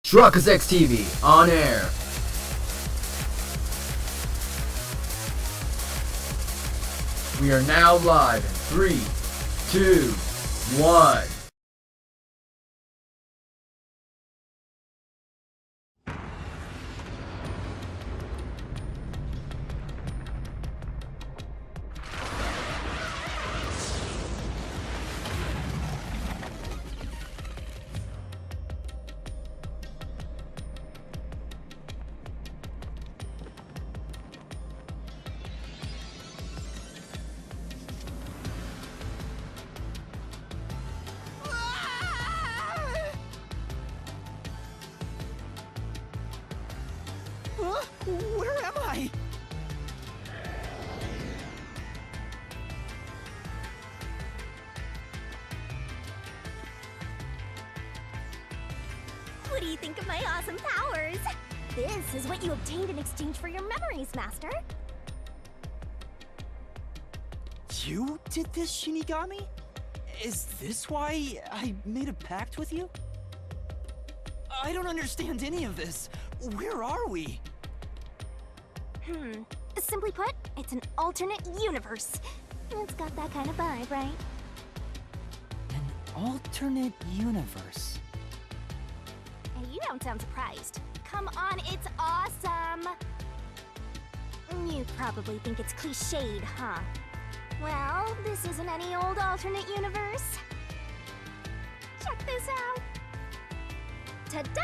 Truckers X TV on air. We are now live in 3, 2, 1. Where am I? What do you think of my awesome powers? This is what you obtained in exchange for your memories, Master. You did this, Shinigami? Is this why I made a pact with you? I don't understand any of this. Where are we? Simply put, it's an alternate universe. It's got that kind of vibe, right? An alternate universe. Hey, you don't sound surprised. Come on, it's awesome! You probably think it's cliched, huh? Well, this isn't any old alternate universe. Check this out! Ta-da!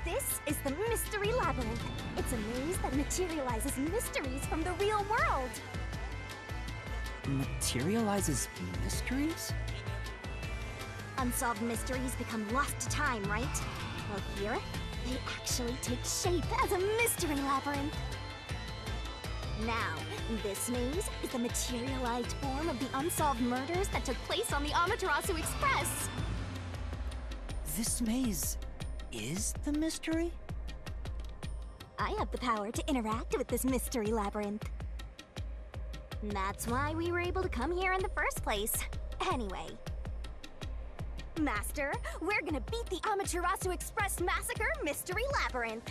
This is the Mystery Labyrinth. It's a maze that materializes mysteries from the real world. Materializes mysteries? Unsolved mysteries become lost to time, right? Well, here, they actually take shape as a mystery labyrinth. Now, this maze is the materialized form of the unsolved murders that took place on the Amaterasu Express. This maze is the mystery? I have the power to interact with this mystery labyrinth. That's why we were able to come here in the first place. Anyway. Master, we're gonna beat the Amaterasu Express Massacre Mystery Labyrinth.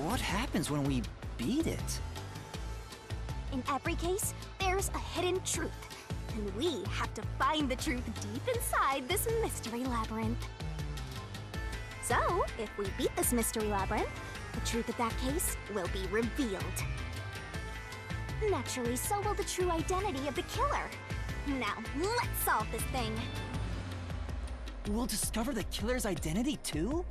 What happens when we beat it? In every case, there's a hidden truth. And we have to find the truth deep inside this mystery labyrinth. So, if we beat this mystery labyrinth, the truth of that case will be revealed. Naturally, so will the true identity of the killer. Now, let's solve this thing. We'll discover the killer's identity too?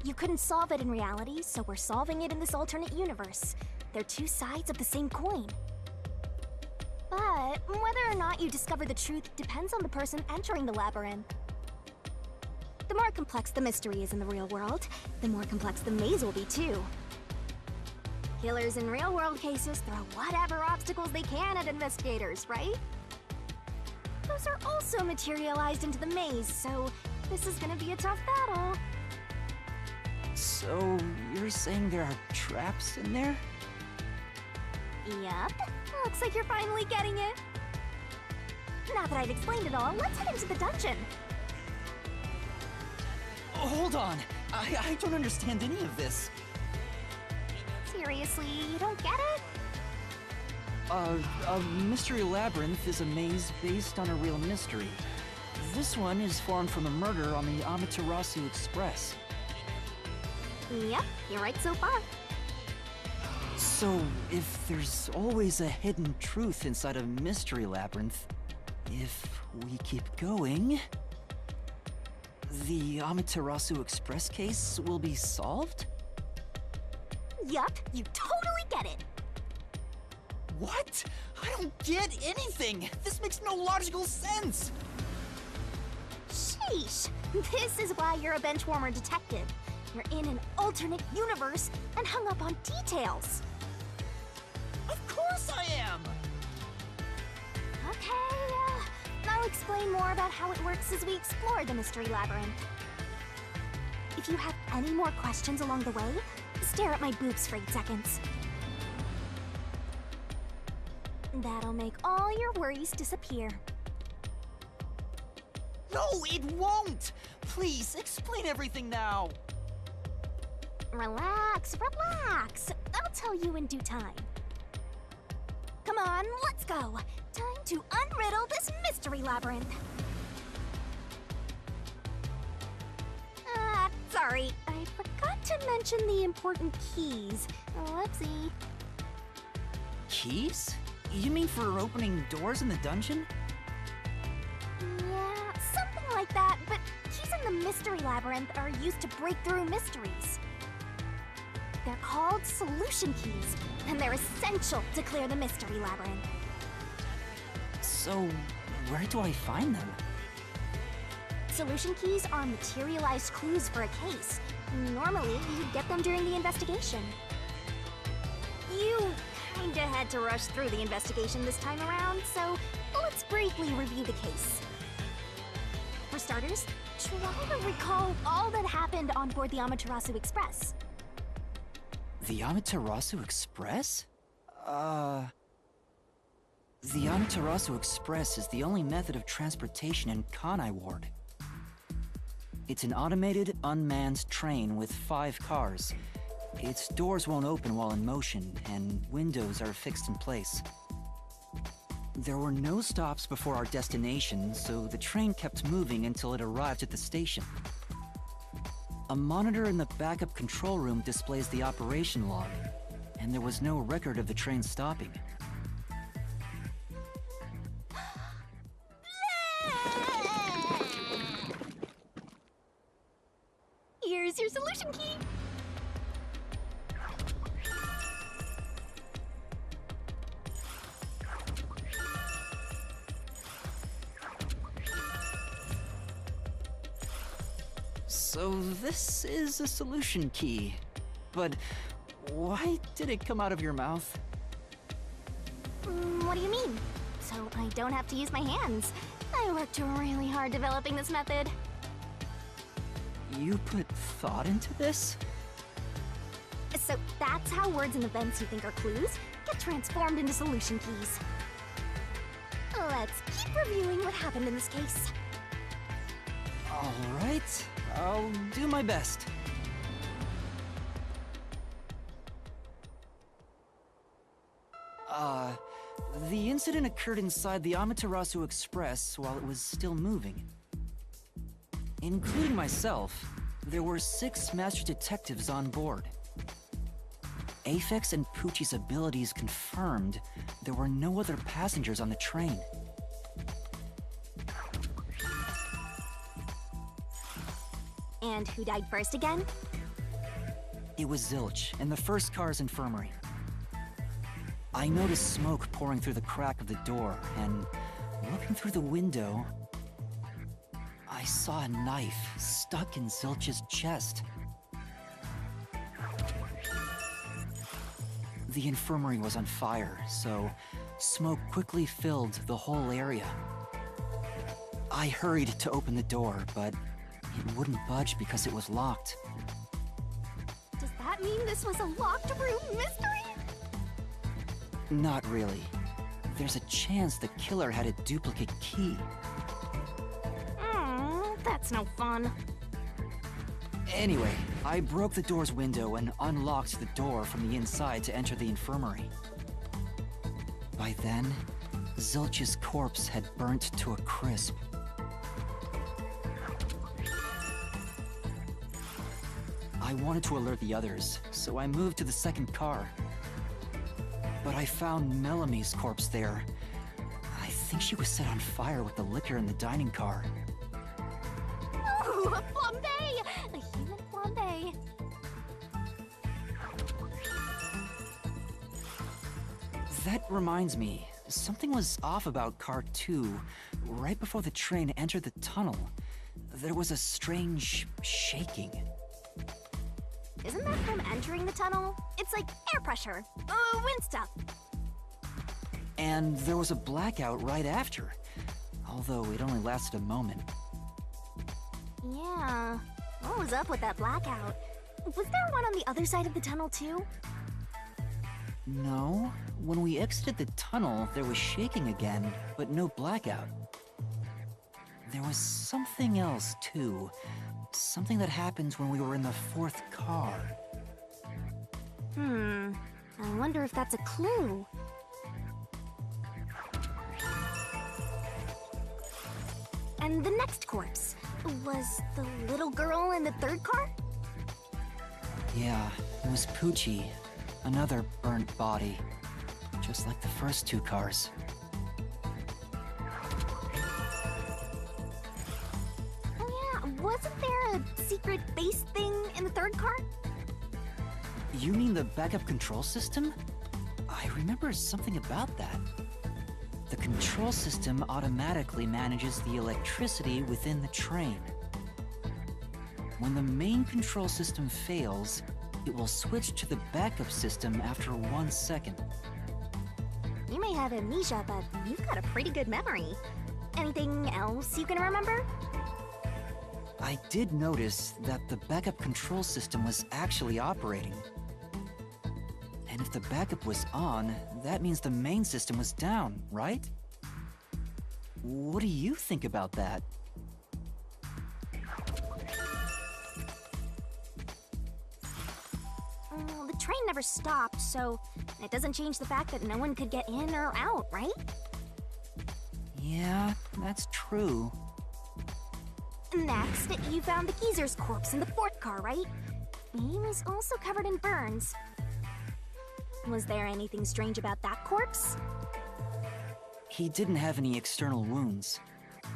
You couldn't solve it in reality, so we're solving it in this alternate universe. They're two sides of the same coin. But whether or not you discover the truth depends on the person entering the labyrinth. The more complex the mystery is in the real world, the more complex the maze will be too. Killers in real-world cases throw whatever obstacles they can at investigators, right? Those are also materialized into the maze, so this is gonna be a tough battle. So, you're saying there are traps in there? Yup. Looks like you're finally getting it. Now that I've explained it all, let's head into the dungeon. Hold on. I don't understand any of this. Seriously, you don't get it? A mystery labyrinth is a maze based on a real mystery. This one is formed from a murder on the Amaterasu Express. Yep, you're right so far. So, if there's always a hidden truth inside a mystery labyrinth, if we keep going, the Amaterasu Express case will be solved? Yup, you totally get it. What? I don't get anything! This makes no logical sense! Sheesh, this is why you're a benchwarmer detective. You're in an alternate universe and hung up on details. Of course I am! Okay, I'll explain more about how it works as we explore the Mystery Labyrinth. If you have any more questions along the way, stare at my boobs for 8 seconds. That'll make all your worries disappear. No, it won't! Please, explain everything now! Relax, relax. I'll tell you in due time. Come on, let's go. Time to unriddle this mystery labyrinth. Sorry, I forgot to mention the important keys. Whoopsie. Keys? You mean for opening doors in the dungeon? Yeah, something like that, but keys in the mystery labyrinth are used to break through mysteries. They're called solution keys, and they're essential to clear the mystery labyrinth. So, where do I find them? Solution keys are materialized clues for a case. Normally, you'd get them during the investigation. You kinda had to rush through the investigation this time around, so let's briefly review the case. For starters, try to recall all that happened on board the Amaterasu Express. The Amaterasu Express? The Amaterasu Express is the only method of transportation in Kanai Ward. It's an automated, unmanned train with 5 cars. Its doors won't open while in motion, and windows are fixed in place. There were no stops before our destination, so the train kept moving until it arrived at the station. A monitor in the backup control room displays the operation log, and there was no record of the train stopping. Here's your solution key. So this is a solution key. But why did it come out of your mouth? What do you mean? So I don't have to use my hands. I worked really hard developing this method. You put thought into this? So that's how words and events you think are clues get transformed into solution keys. Let's keep reviewing what happened in this case. Alright, I'll do my best. The incident occurred inside the Amaterasu Express while it was still moving. Including myself, there were 6 master detectives on board. Aphex and Poochie's abilities confirmed there were no other passengers on the train. And who died first again? It was Zilch in the first car's infirmary. I noticed smoke pouring through the crack of the door, and looking through the window, I saw a knife stuck in Zilch's chest. The infirmary was on fire, so smoke quickly filled the whole area. I hurried to open the door, but it wouldn't budge because it was locked. Does that mean this was a locked room mystery? Not really. There's a chance the killer had a duplicate key. That's no fun. Anyway, I broke the door's window and unlocked the door from the inside to enter the infirmary. By then, Zilch's corpse had burnt to a crisp. I wanted to alert the others, so I moved to the second car. But I found Melamie's corpse there. I think she was set on fire with the liquor in the dining car. Ooh, a flambe! A human flambe. That reminds me, something was off about Car 2. Right before the train entered the tunnel, there was a strange shaking. Isn't that from entering the tunnel? It's like air pressure. Wind stuff. And there was a blackout right after, although it only lasted a moment. Yeah. What was up with that blackout? Was there one on the other side of the tunnel too? No, when we exited the tunnel, there was shaking again, but no blackout. there was something else, too. Something that happened when we were in the fourth car. I wonder if that's a clue. And the next corpse was the little girl in the third car? Yeah, it was Poochie. Another burnt body. Just like the first two cars. Oh yeah, wasn't there a secret base thing in the third car? You mean the backup control system? I remember something about that. The control system automatically manages the electricity within the train. When the main control system fails, it will switch to the backup system after 1 second. You may have amnesia, but you've got a pretty good memory. Anything else you can remember? I did notice that the backup control system was actually operating. And if the backup was on, that means the main system was down, right? What do you think about that? Well, the train never stopped, so it doesn't change the fact that no one could get in or out, right? Yeah, that's true. Next, you found the geezer's corpse in the fourth car, right? He was also covered in burns. Was there anything strange about that corpse? He didn't have any external wounds,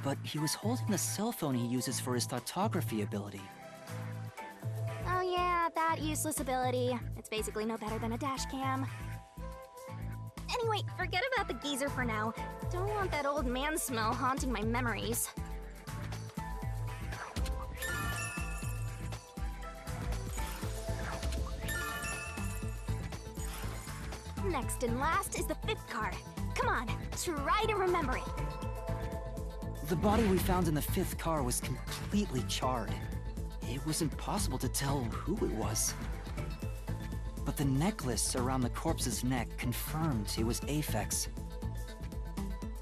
but he was holding the cell phone he uses for his photography ability. Oh yeah, that useless ability. It's basically no better than a dash cam. Anyway, forget about the geezer for now. Don't want that old man smell haunting my memories. Next and last is the fifth car. Come on, try to remember it. The body we found in the fifth car was completely charred. It was impossible to tell who it was. But the necklace around the corpse's neck confirmed it was Aphex.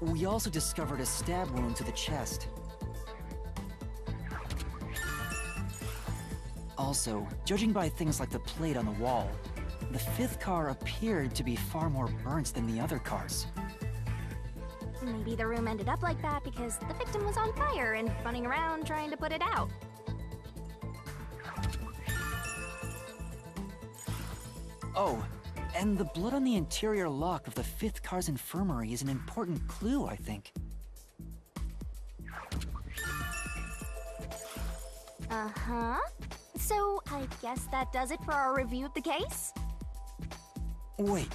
We also discovered a stab wound to the chest. Also, judging by things like the plate on the wall, the fifth car appeared to be far more burnt than the other cars. Maybe the room ended up like that because the victim was on fire and running around trying to put it out. Oh, and the blood on the interior lock of the fifth car's infirmary is an important clue, I think. Uh-huh. So, I guess that does it for our review of the case? Wait,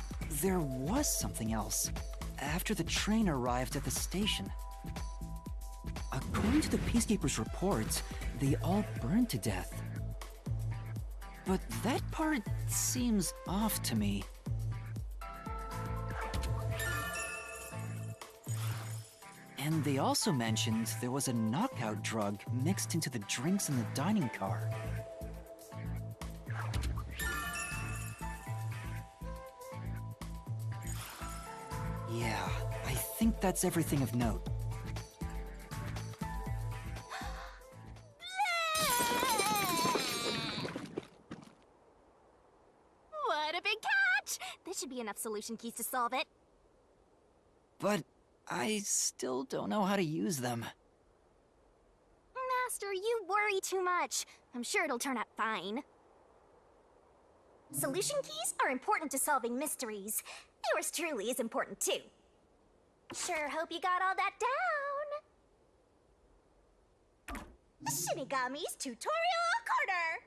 there was something else. After the train arrived at the station. According to the Peacekeepers' reports, they all burned to death. But that part seems off to me. And they also mentioned there was a knockout drug mixed into the drinks in the dining car. Yeah, I think that's everything of note. What a big catch! This should be enough solution keys to solve it. But I still don't know how to use them. Master, you worry too much. I'm sure it'll turn out fine. Solution keys are important to solving mysteries. Yours truly is important too. Sure hope you got all that down. Shinigami's Tutorial Corner!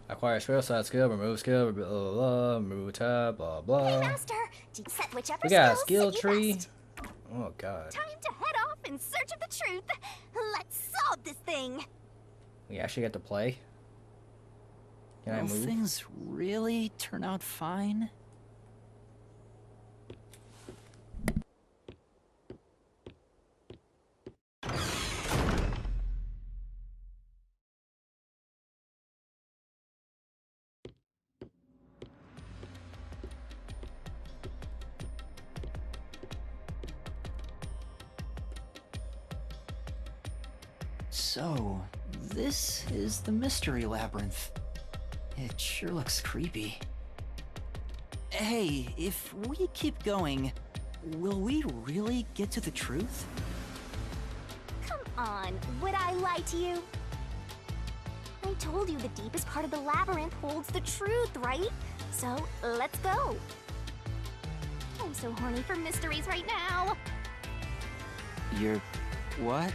Acquire spell slot skill, remove skill, blah, blah, blah, remove tab, blah, blah. Hey, Master! Set whichever We got a skills skill suit you tree. best. Oh, God. Time to head off in search of the truth. Let's solve this thing. We actually get to play. Can I Will move? things really turn out fine? So, this is the mystery labyrinth. It sure looks creepy. Hey, if we keep going, will we really get to the truth? Come on, would I lie to you? I told you the deepest part of the labyrinth holds the truth, right? So, let's go. I'm so horny for mysteries right now. You're... what?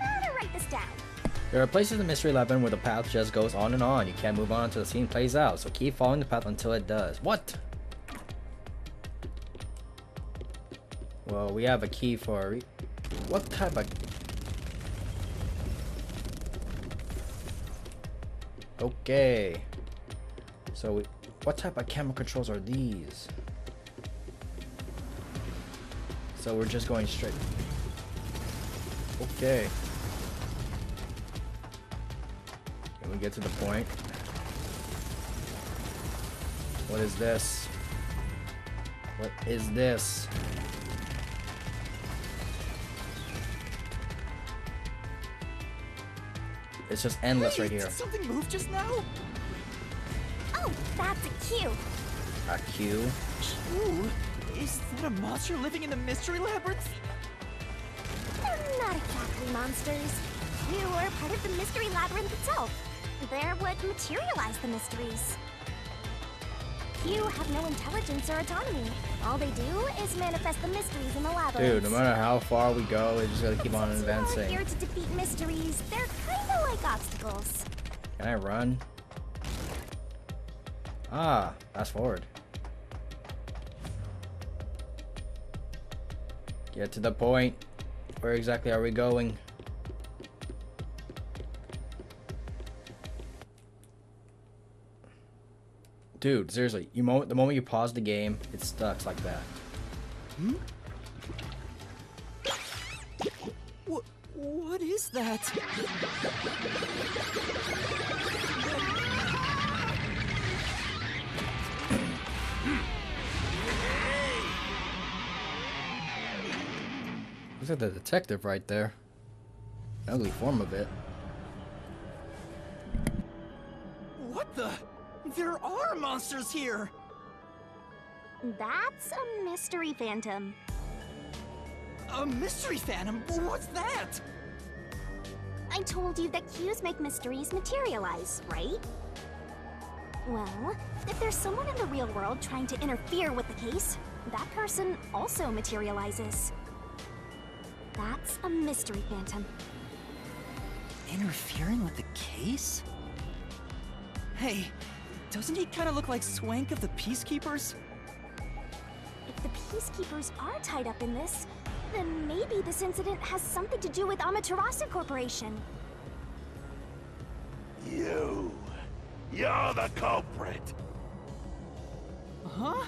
How to write this down? There are places in the Mystery Labyrinth where the path just goes on and on. You can't move on until the scene plays out, so keep following the path until it does. What? Well, we have a key for... what type of... okay. So, what type of camera controls are these? So we're just going straight. Okay. Can we get to the point? What is this? What is this? It's just endless right here. Did something move just now? Oh, that's a cue. A queue? Ooh, is that a monster living in the mystery labyrinth? They're not exactly monsters. You are part of the mystery labyrinth itself. They're what materialize the mysteries. You have no intelligence or autonomy. All they do is manifest the mysteries in the labyrinth. Dude, no matter how far we go, we just gotta keep on Since you are advancing. here to defeat mysteries, they're kinda like obstacles. Can I run? Ah, fast forward. Get to the point. Where exactly are we going? Dude, seriously, the moment you pause the game, it stuck like that. Hmm? What is that? Looks like the detective right there. Ugly form of it. What the? There are monsters here! That's a mystery phantom. A mystery phantom? What's that? I told you that cues make mysteries materialize, right? Well, if there's someone in the real world trying to interfere with the case, that person also materializes. That's a mystery phantom. Interfering with the case? Hey, doesn't he kind of look like Swank of the Peacekeepers? If the Peacekeepers are tied up in this, then maybe this incident has something to do with Amaterasu Corporation. You're the culprit. Huh?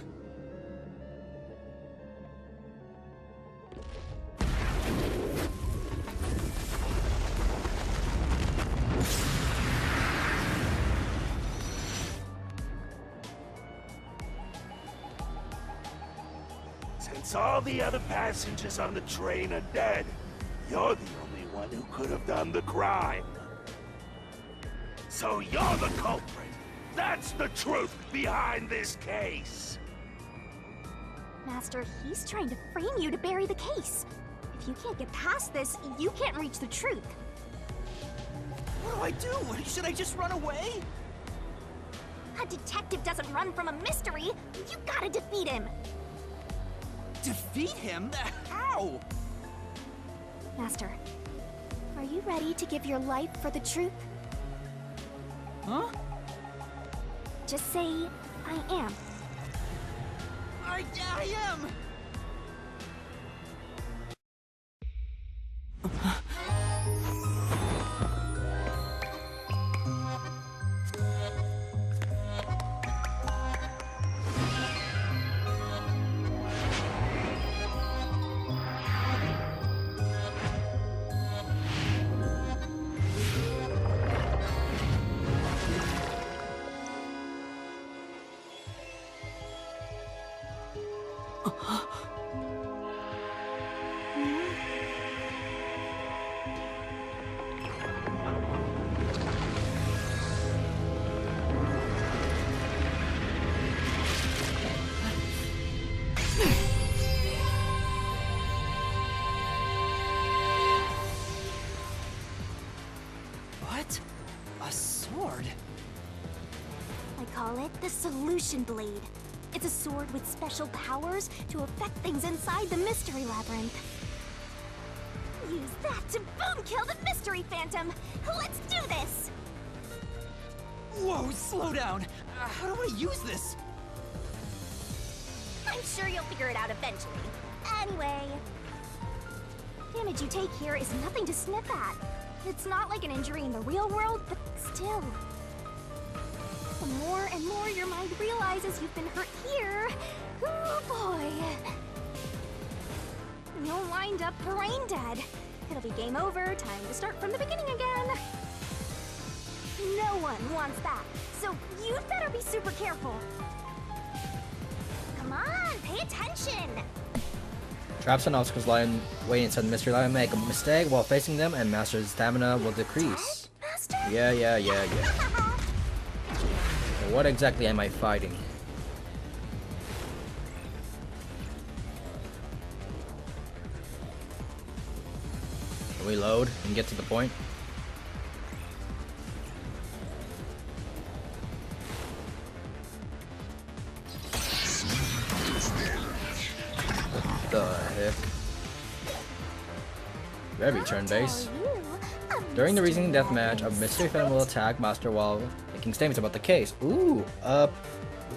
Since all the other passengers on the train are dead, you're the only one who could have done the crime. So you're the culprit. That's the truth behind this case. Master, he's trying to frame you to bury the case. If you can't get past this, you can't reach the truth. What do I do? Should I just run away? A detective doesn't run from a mystery. You gotta defeat him. Defeat him? How? Master, are you ready to give your life for the truth? Huh? Just say, I am. I am! What? A sword? I call it the Solution Blade. It's a sword with special powers to affect things inside the Mystery Labyrinth. Use that to boom kill the Mystery Phantom! Let's do this! Whoa, slow down! How do I use this? I'm sure you'll figure it out eventually. Anyway... damage you take here is nothing to sniff at. It's not like an injury in the real world, but still. The more and more your mind realizes you've been hurt here... oh boy... you'll wind up brain dead. It'll be game over, time to start from the beginning again. No one wants that, so you'd better be super careful. Come on, pay attention! Traps and obstacles lie in wait inside the mystery labyrinth. Make a mistake while facing them, and Master's stamina will decrease. Master? Yeah. What exactly am I fighting? Can we load and get to the point? What the heck? Very turn-based. During the reasoning deathmatch, a mystery phantom will attack Master while making statements about the case. Ooh, up,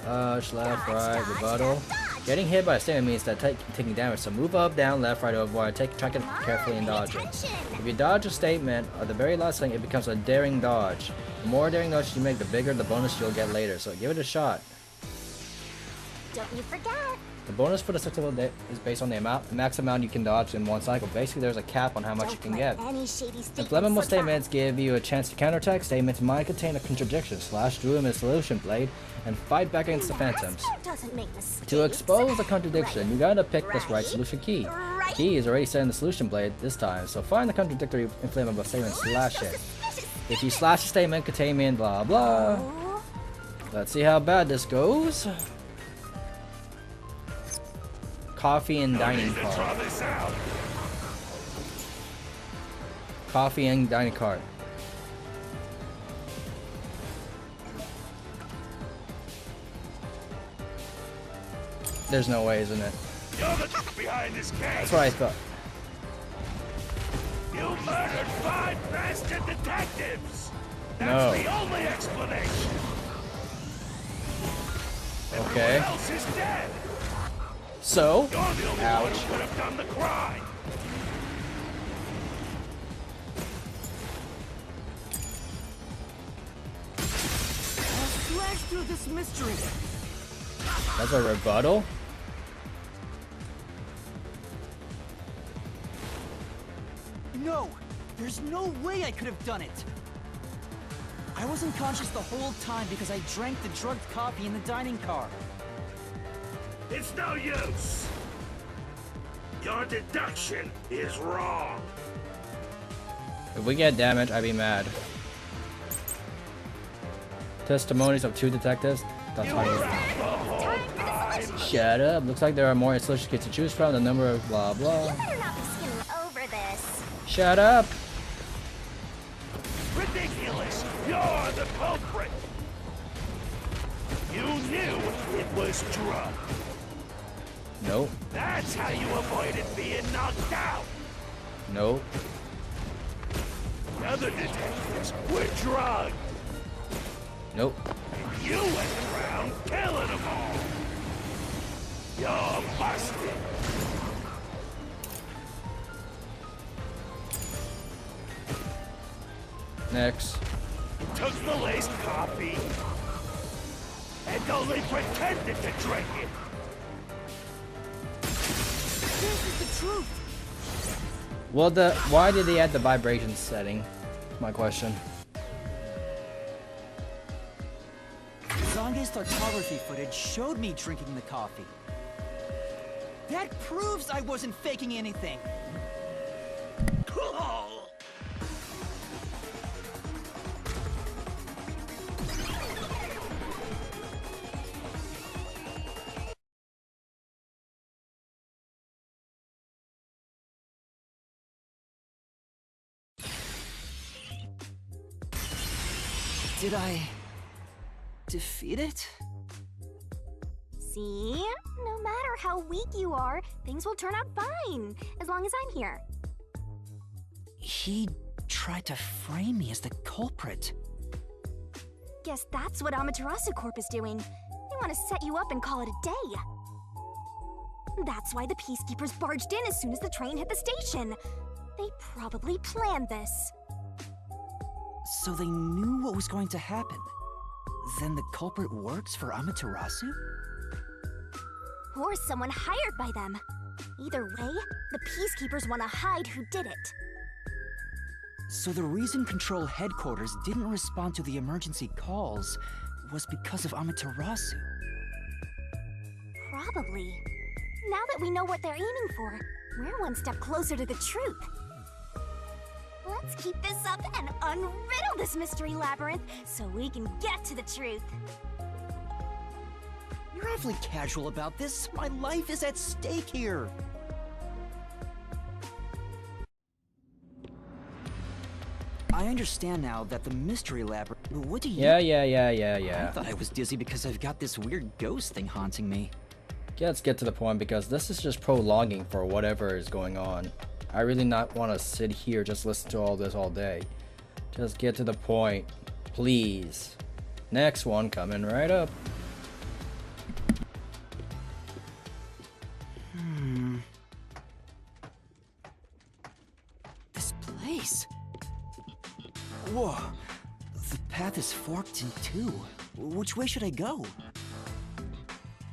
left, right, rebuttal. Getting hit by a statement means that taking damage, so move up, down, left, right to avoid. Track it carefully and dodge it. If you dodge a statement, or the very last thing, it becomes a daring dodge. The more daring dodge you make, the bigger the bonus you'll get later, so give it a shot. Don't you forget! The bonus for the successful is based on the max amount you can dodge in one cycle. Basically, there's a cap on how much you can get. Implementable statements give you a chance to counterattack. Statements might contain a contradiction. Slash through them a solution blade and fight back against the phantoms. To expose the contradiction, you gotta pick this right solution key. The key is already set in the solution blade this time, so find the contradictory inflammable statement, slash it. If you slash a statement containing blah blah. Let's see how bad this goes. Coffee and dining cart. Coffee and dining cart. There's no way, isn't it? You're the behind this case. That's what I thought. You murdered 5 bastard detectives. That's No. the only explanation. Okay. Everyone else is dead. So, You're the only one ouch. who could have done the crime. I'll slash through this mystery. That's a rebuttal? No! There's no way I could have done it! I wasn't conscious the whole time because I drank the drugged coffee in the dining car. It's no use. Your deduction is wrong. If we get damage, I'd be mad. Testimonies of 2 detectives. That's fine. Shut up. Looks like there are more solution kits to choose from. The number of blah blah. You better not be skimming over this. Shut up. Ridiculous. You're the culprit. You knew it was drugged. Nope. That's how you avoided being knocked out. Nope. The other detectives were drugged. Nope. You went around killing them all. You're busted. Next. Took the laced coffee and only pretended to drink it. This is the truth! Well, why did they add the vibration setting? My question. Zange's photography footage showed me drinking the coffee. That proves I wasn't faking anything! Did I defeat it? See? No matter how weak you are, things will turn out fine, as long as I'm here. He tried to frame me as the culprit. Guess that's what Amaterasu Corp is doing. They want to set you up and call it a day. That's why the Peacekeepers barged in as soon as the train hit the station. They probably planned this. So they knew what was going to happen. Then the culprit works for Amaterasu? Or someone hired by them. Either way, the Peacekeepers want to hide who did it. So the reason Control Headquarters didn't respond to the emergency calls was because of Amaterasu. Probably. Now that we know what they're aiming for, we're one step closer to the truth. Let's keep this up and unriddle this mystery labyrinth so we can get to the truth. You're awfully casual about this. My life is at stake here. I understand now that the mystery labyrinth. What do you? Yeah. I thought I was dizzy because I've got this weird ghost thing haunting me. Yeah, let's get to the point because this is just prolonging for whatever is going on. I really not want to sit here just listen to all this all day. Just get to the point, please. Next one coming right up. This place. Whoa. The path is forked in two. Which way should I go?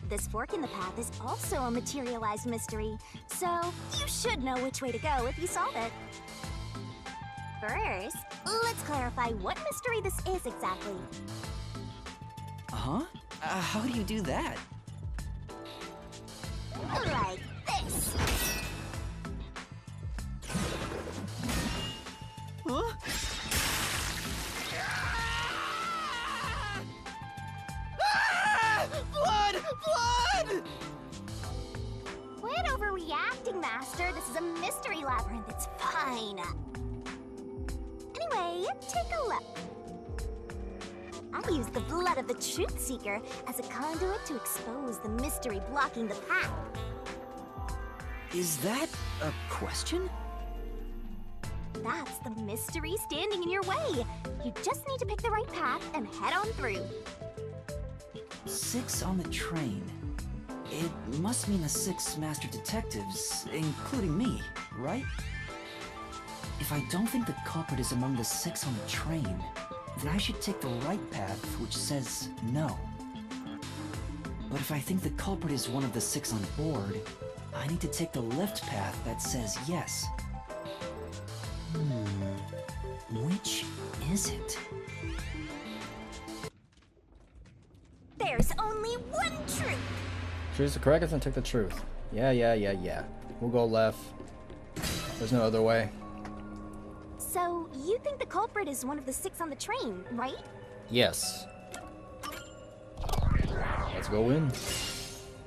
This fork in the path is also a materialized mystery, so you should know which way to go if you solve it. First, let's clarify what mystery this is exactly. Uh-huh? How do you do that? Like this. Huh? Blood! Blood! Quit overreacting, Master. This is a mystery labyrinth. It's fine. Anyway, take a look. I use the blood of the Truth Seeker as a conduit to expose the mystery blocking the path. Is that a question? That's the mystery standing in your way. You just need to pick the right path and head on through. 6 on the train. It must mean the 6 master detectives, including me, right? If I don't think the culprit is among the 6 on the train, then I should take the right path, which says no. But if I think the culprit is one of the 6 on board, I need to take the left path that says yes. Which is it? There's only one truth. Choose the correct and take the truth. Yeah. We'll go left. There's no other way. So, you think the culprit is one of the 6 on the train, right? Yes. Let's go in.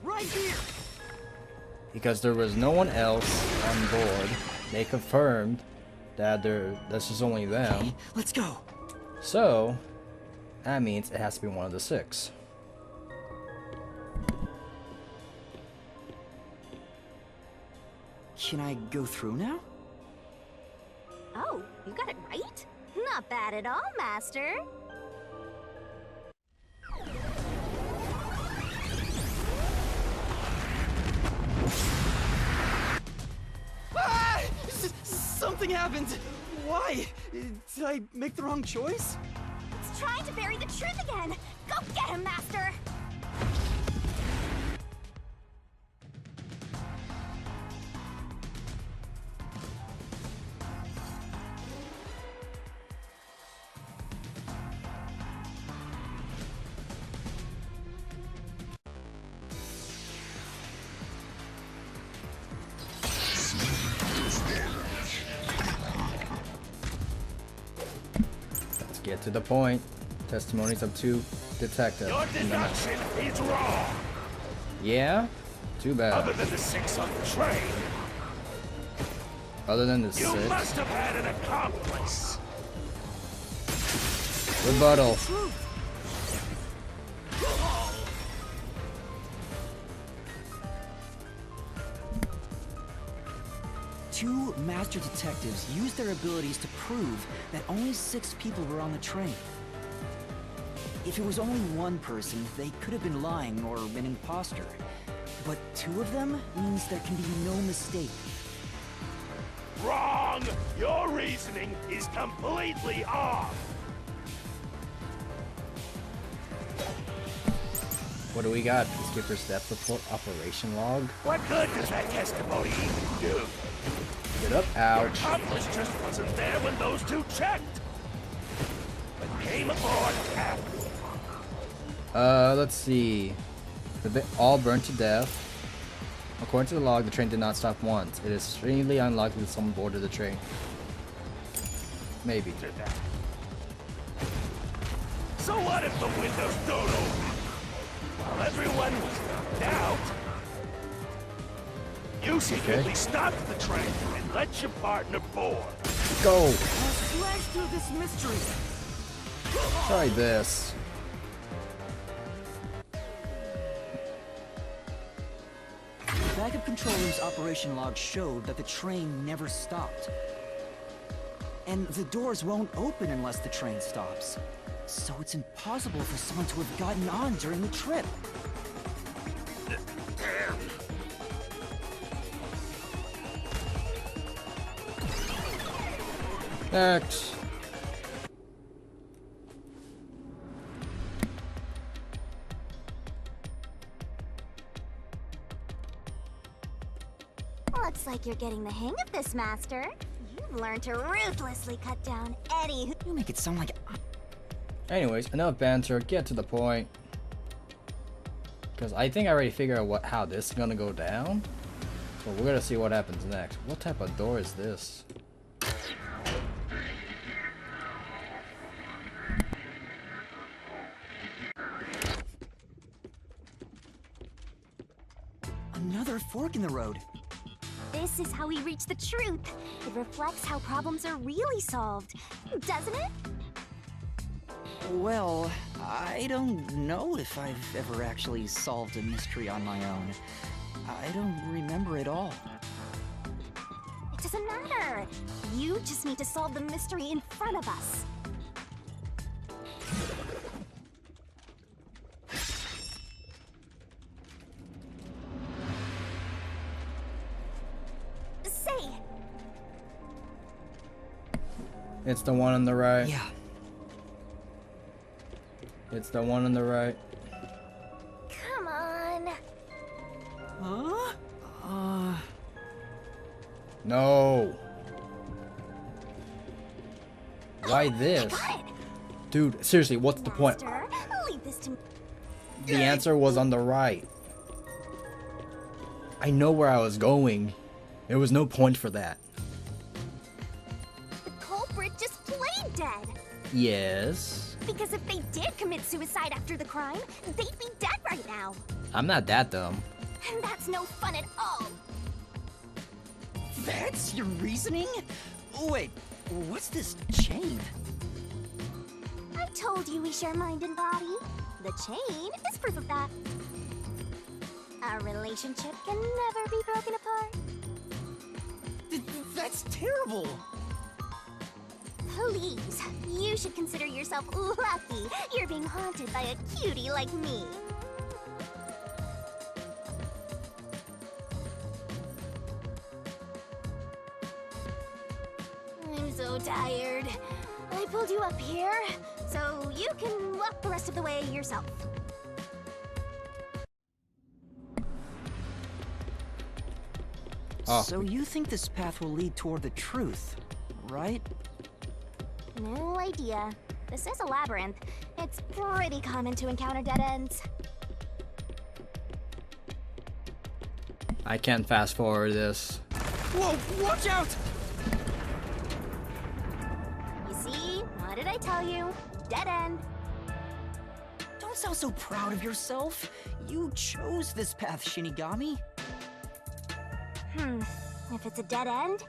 Right here! Because there was no one else on board. They confirmed that this is only them. Okay, let's go. So, that means it has to be one of the 6. Can I go through now? Oh, you got it right? Not bad at all, Master. Ah! Something happened! Why? Did I make the wrong choice? It's trying to bury the truth again. Go get him, Master. Get to the point. Testimonies of 2 detectives. Your deduction is wrong. Yeah? Too bad. Other than the 6 on the train, Other than the you 6. must have had an accomplice. Rebuttal. Two master detectives used their abilities to prove that only 6 people were on the train. If it was only one person, they could have been lying or an imposter. But 2 of them means there can be no mistake. Wrong! Your reasoning is completely off! What do we got? Peacekeeper's death report, operation log. What good does that testimony even do? Get up. Your Ouch. accomplice just wasn't there when those 2 checked! But came aboard after. Let's see. All burned to death. According to the log, the train did not stop once. It is extremely unlikely that someone boarded the train. Maybe. So what if the windows don't open? While everyone was knocked out, you secretly stopped the train and let your partner board. Go! Slash through this mystery! Try this. The backup control room's operation log showed that the train never stopped. And the doors won't open unless the train stops. So it's impossible for someone to have gotten on during the trip. Next. Looks like you're getting the hang of this, Master. You've learned to ruthlessly cut down any You make it sound like... Anyways, enough banter. Get to the point. Because I think I already figured out how this is gonna go down. But we're gonna see what happens next. What type of door is this? Another fork in the road. This is how we reach the truth. It reflects how problems are really solved, doesn't it? Well, I don't know if I've ever actually solved a mystery on my own. I don't remember it all. It doesn't matter. You just need to solve the mystery in front of us. Say, It's the one on the right. Yeah. It's the one on the right. come on. Huh? No. Why this? Got it. Dude, seriously, what's the point? Master, leave this to me. The answer was on the right. I know where I was going. There was no point for that. The culprit just played dead. Yes. Because if they did commit suicide after the crime, they'd be dead right now. I'm not that dumb. And that's no fun at all. That's your reasoning? Wait, what's this chain? I told you we share mind and body. The chain is proof of that. Our relationship can never be broken apart. That's terrible! Please, you should consider yourself lucky you're being haunted by a cutie like me. I'm so tired. I pulled you up here, so you can walk the rest of the way yourself. Oh. So you think this path will lead toward the truth, right? No idea. This is a labyrinth. It's pretty common to encounter dead ends. I can't fast forward this. Whoa, watch out! You see? What did I tell you? Dead end. Don't sound so proud of yourself. You chose this path, Shinigami. If it's a dead end,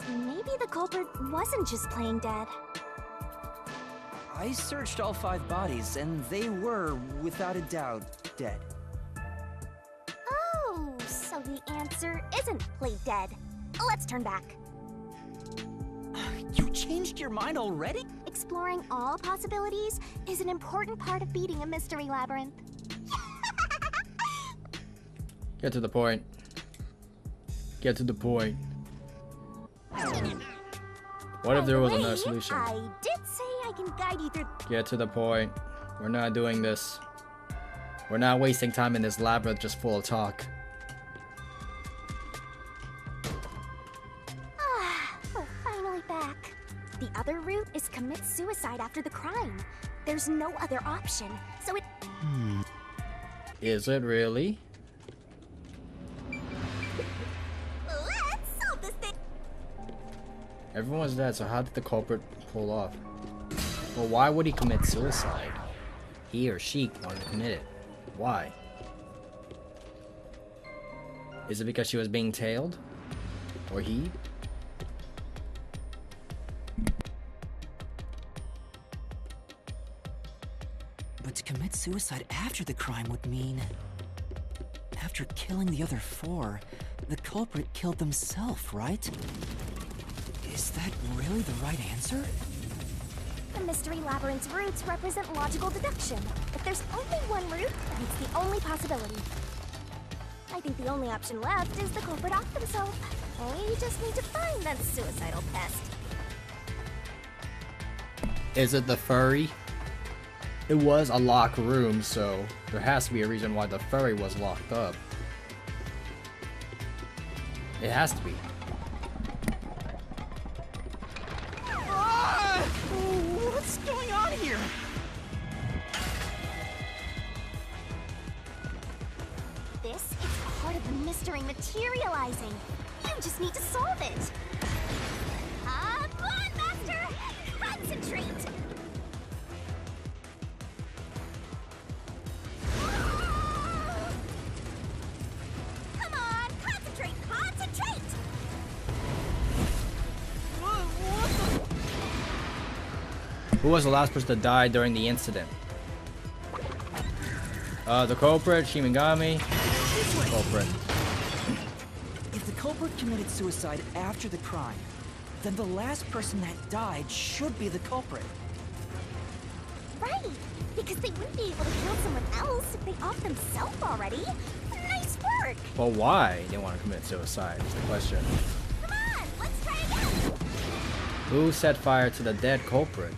maybe the culprit wasn't just playing dead. I searched all 5 bodies, and they were, without a doubt, dead. Oh, so the answer isn't play dead. Let's turn back. You changed your mind already? Exploring all possibilities is an important part of beating a mystery labyrinth. Get to the point. Get to the point. What if there was another solution? I did say I can guide you through. Get to the point. We're not doing this. We're not wasting time in this labyrinth just full of talk. We're finally back. The other route is commit suicide after the crime. There's no other option, so it... Is it really? Let's solve this thing! Everyone's dead, so how did the culprit pull off? Well, why would he commit suicide? He or she wanted to commit it. Why? Is it because she was being tailed? Or he? But to commit suicide after the crime would mean... After killing the other 4, the culprit killed themselves, right? Is that really the right answer? The Mystery Labyrinth's routes represent logical deduction. If there's only one route, then it's the only possibility. I think the only option left is the culprit off themselves. We just need to find that suicidal pest. Is it the furry? It was a locked room, so there has to be a reason why the furry was locked up. It has to be. What's going on here? This is part of the mystery materializing. You just need to solve it. Come on, Master! Concentrate! Come on, concentrate! Concentrate! Who was the last person to die during the incident? The culprit, Shimigami. Culprit. If the culprit committed suicide after the crime, then the last person that died should be the culprit. Right, because they wouldn't be able to kill someone else if they off themselves already. Nice work! But why they want to commit suicide is the question. Come on, let's try again! Who set fire to the dead culprit?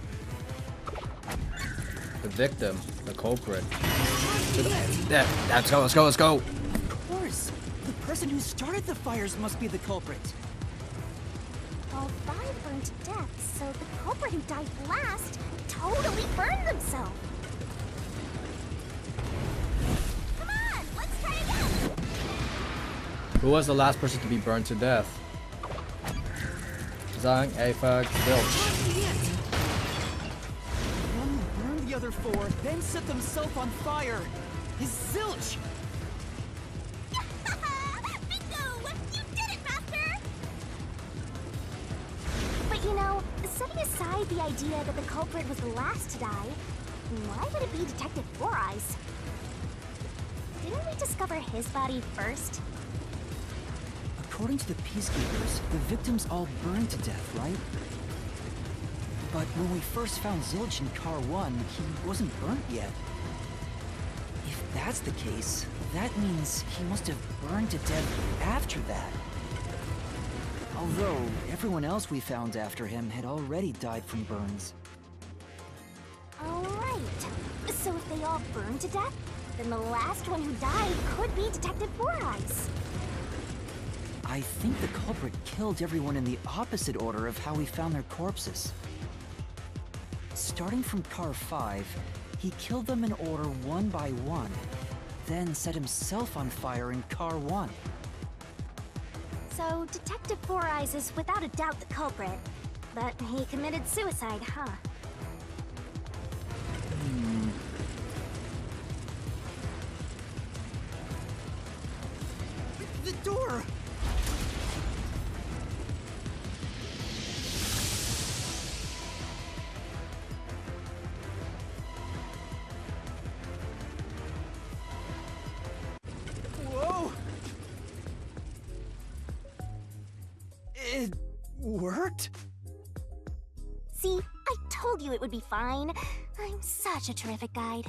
The victim, the culprit. Let's go, let's go, let's go! Of course, the person who started the fires must be the culprit. All 5 burned to death, so the culprit who died last totally burned themselves. Come on, let's try again! Who was the last person to be burned to death? Zhang, Afag, Zilch. One who burned the other 4, then set themselves on fire. Is Zilch! Bingo! You did it, Master! But you know, setting aside the idea that the culprit was the last to die, why would it be Detective Four Eyes? Didn't we discover his body first? According to the Peacekeepers, the victims all burned to death, right? But when we first found Zilch in Car 1, he wasn't burnt yet. If that's the case, that means he must have burned to death after that. Although, everyone else we found after him had already died from burns. Alright. So if they all burned to death, then the last one who died could be Detective Four Eyes. I think the culprit killed everyone in the opposite order of how we found their corpses. Starting from Car 5, he killed them in order one by one, then set himself on fire in Car 1. So Detective Four Eyes is without a doubt the culprit, but he committed suicide, huh? The door! worked? See, I told you it would be fine. I'm such a terrific guide.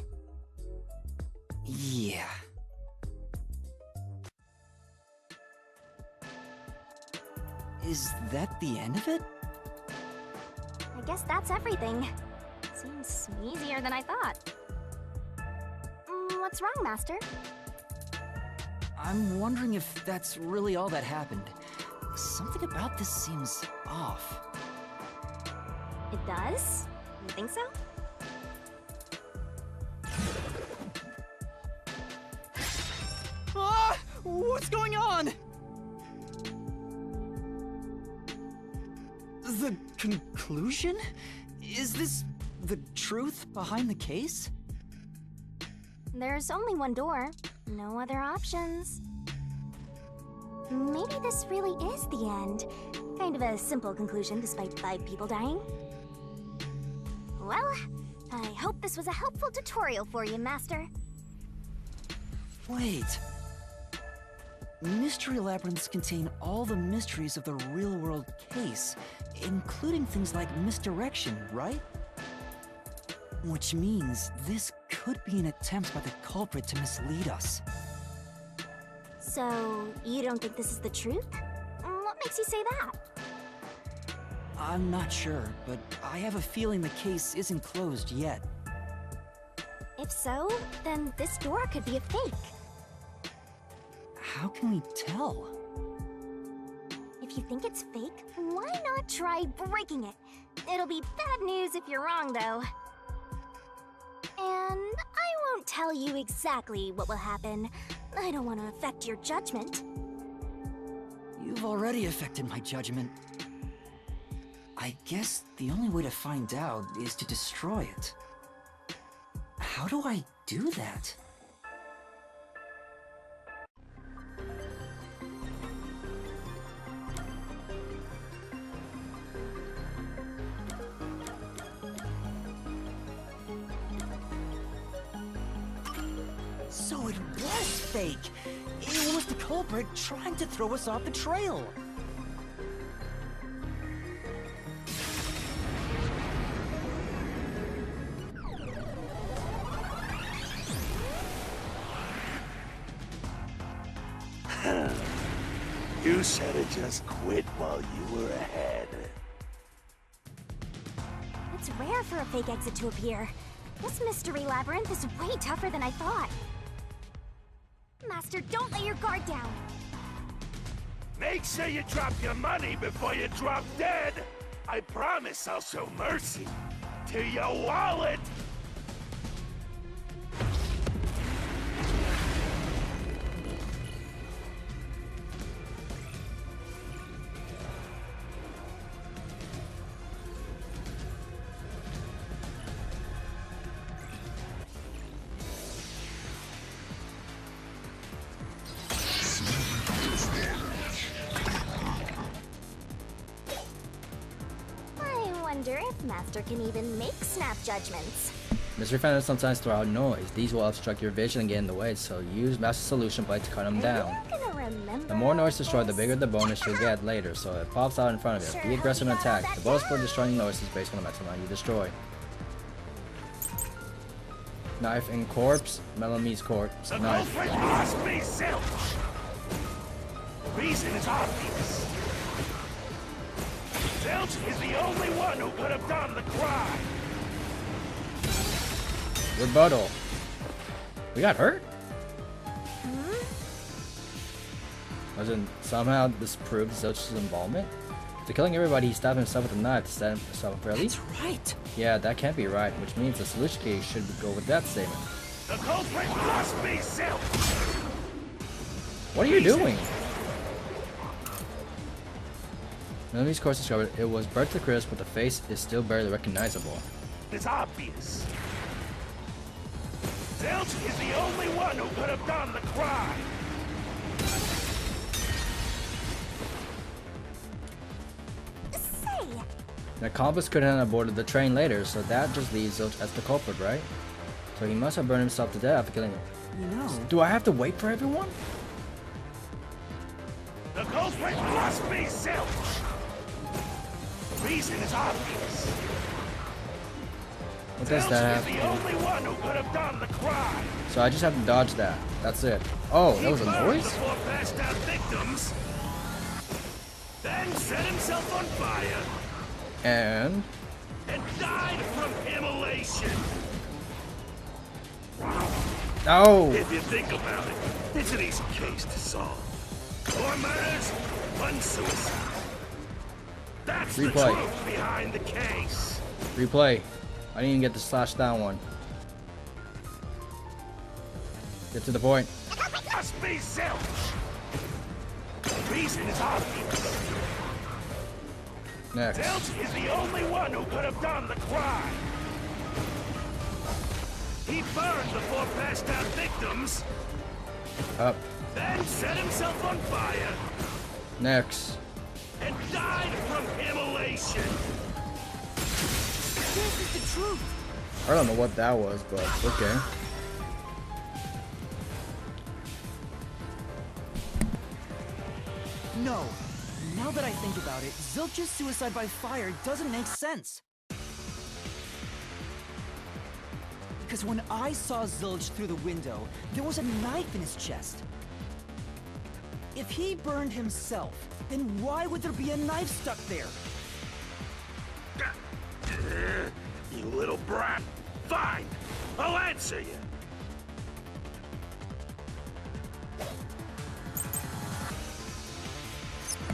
Yeah. Is that the end of it? I guess that's everything. Seems easier than I thought. What's wrong, Master? I'm wondering if that's really all that happened. Something about this seems off. It does? You think so? Ah! What's going on? The conclusion? Is this the truth behind the case? There's only one door. No other options. Maybe this really is the end. Kind of a simple conclusion despite 5 people dying. Well, I hope this was a helpful tutorial for you, Master. Wait. Mystery labyrinths contain all the mysteries of the real-world case, including things like misdirection, right? Which means this could be an attempt by the culprit to mislead us. So, you don't think this is the truth? What makes you say that? I'm not sure, but I have a feeling the case isn't closed yet. If so, then this door could be a fake. How can we tell? If you think it's fake, why not try breaking it? It'll be bad news if you're wrong, though. And I won't tell you exactly what will happen. I don't want to affect your judgment. You've already affected my judgment. I guess the only way to find out is to destroy it. How do I do that? So it was fake! It was the culprit trying to throw us off the trail! You should have just quit while you were ahead. It's rare for a fake exit to appear. This mystery labyrinth is way tougher than I thought. Master, don't let your guard down. Make sure you drop your money before you drop dead. I promise I'll show mercy to your wallet. I wonder if Master can even make snap judgments. Mystery phantoms sometimes throw out noise. These will obstruct your vision and get in the way, so use Master Solution Blade to cut them down. The more noise destroyed, the bigger the bonus you'll get later, so it pops out in front of you. Be aggressive and attack. The bonus for destroying noise is based on the maximum amount you destroy. Knife and corpse, Melamie's corpse, The knife. culprit must be Zilch. The reason is obvious. Zilch is the only one who could have done the crime. Rebuttal. We got hurt? Wasn't somehow this proves Zilch's involvement? After killing everybody, he stabbed himself with a knife to set himself up for relief. That's right! Yeah, that can't be right, which means the solution key should go with that statement. The culprit must be Zilch. What are you doing? Melamie's corpse discovered it was burnt to crisp, but the face is still barely recognizable. It's obvious. Zilch is the only one who could have done the crime. Say, The accomplice couldn't have boarded the train later, so that just leaves Zilch as the culprit, right? So he must have burned himself to death after killing him. You know, Do I have to wait for everyone? The culprit must be Zilch. reason is obvious. What does that Zilch is have? the only one who could have done the crime. So I just have to dodge that. That's it. Oh, that was a He burned noise? the 4 passed out victims, then set himself on fire And and died from immolation. no. If you think about it, it's an easy case to solve. 4 murders, 1 suicide. That's the Replay. truth behind the case. Replay. I didn't even get the slash down one. Get to the point. Must be Zilch. The reason is obvious. Next. Zilch is the only one who could have done the crime. He burned the 4 passed out victims, Up. then set himself on fire Next. and died from immolation. This is the truth. I don't know what that was, but okay. No. Now that I think about it, Zilch's suicide by fire doesn't make sense. Because when I saw Zilch through the window, there was a knife in his chest. If he burned himself, then why would there be a knife stuck there? You little brat. Fine. I'll answer you.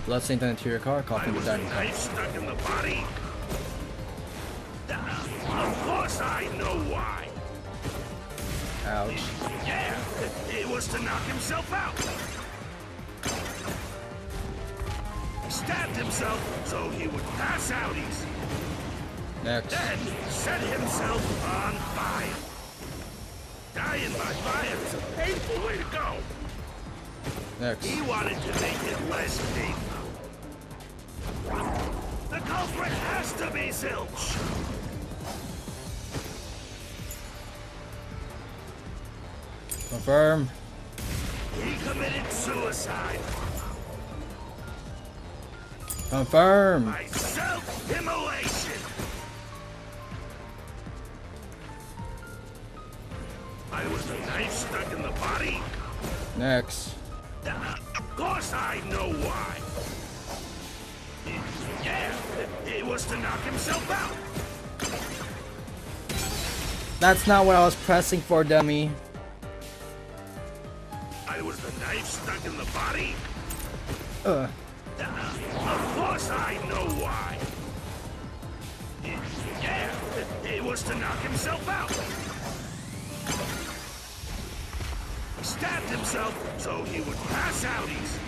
Blood stained on the interior car, call I from the was a dining car. knife stuck in the body. Of course I know why. Ouch. Yeah, it was to knock himself out. He stabbed himself so he would pass out easy. Next. Then set himself on fire. Dying by fire is a painful way to go. Next. He wanted to make it less painful. The culprit has to be Zilch. Confirm. He committed suicide Confirm. by self-immolation. I was the knife stuck in the body. Next. Of course I know why. Yeah, it was to knock himself out. That's not what I was pressing for, dummy. I was the knife stuck in the body. Ugh. Of course I know why. Yeah, it was to knock himself out. He stabbed himself so he would pass out easy.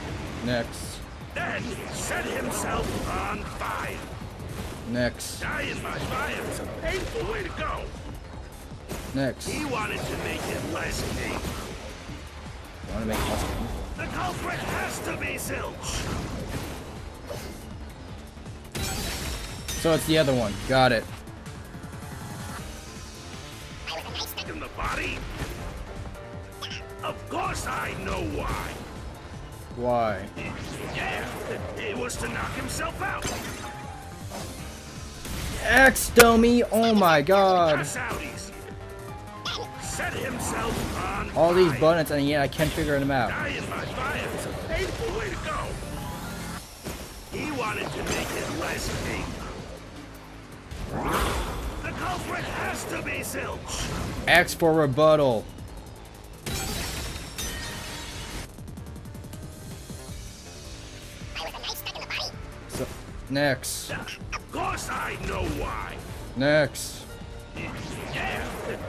Next. Then set himself on fire. Next. Dying by fire is a painful way to go. Next. He wanted to make it less painful. Want to make it The culprit has to be Zilch. So it's the other one. Got it. In the body? Of course I know why. Why? Yeah, it was to knock himself out. X dummy. Oh my god. Pass out easy. Set himself on All these fire. buttons and yet I can't figure them out. Dying by fire is a painful way to go. He wanted to make it less painful. The culprit has to be Zilch. X for rebuttal. So, next. Of course I know why. Next. Yeah,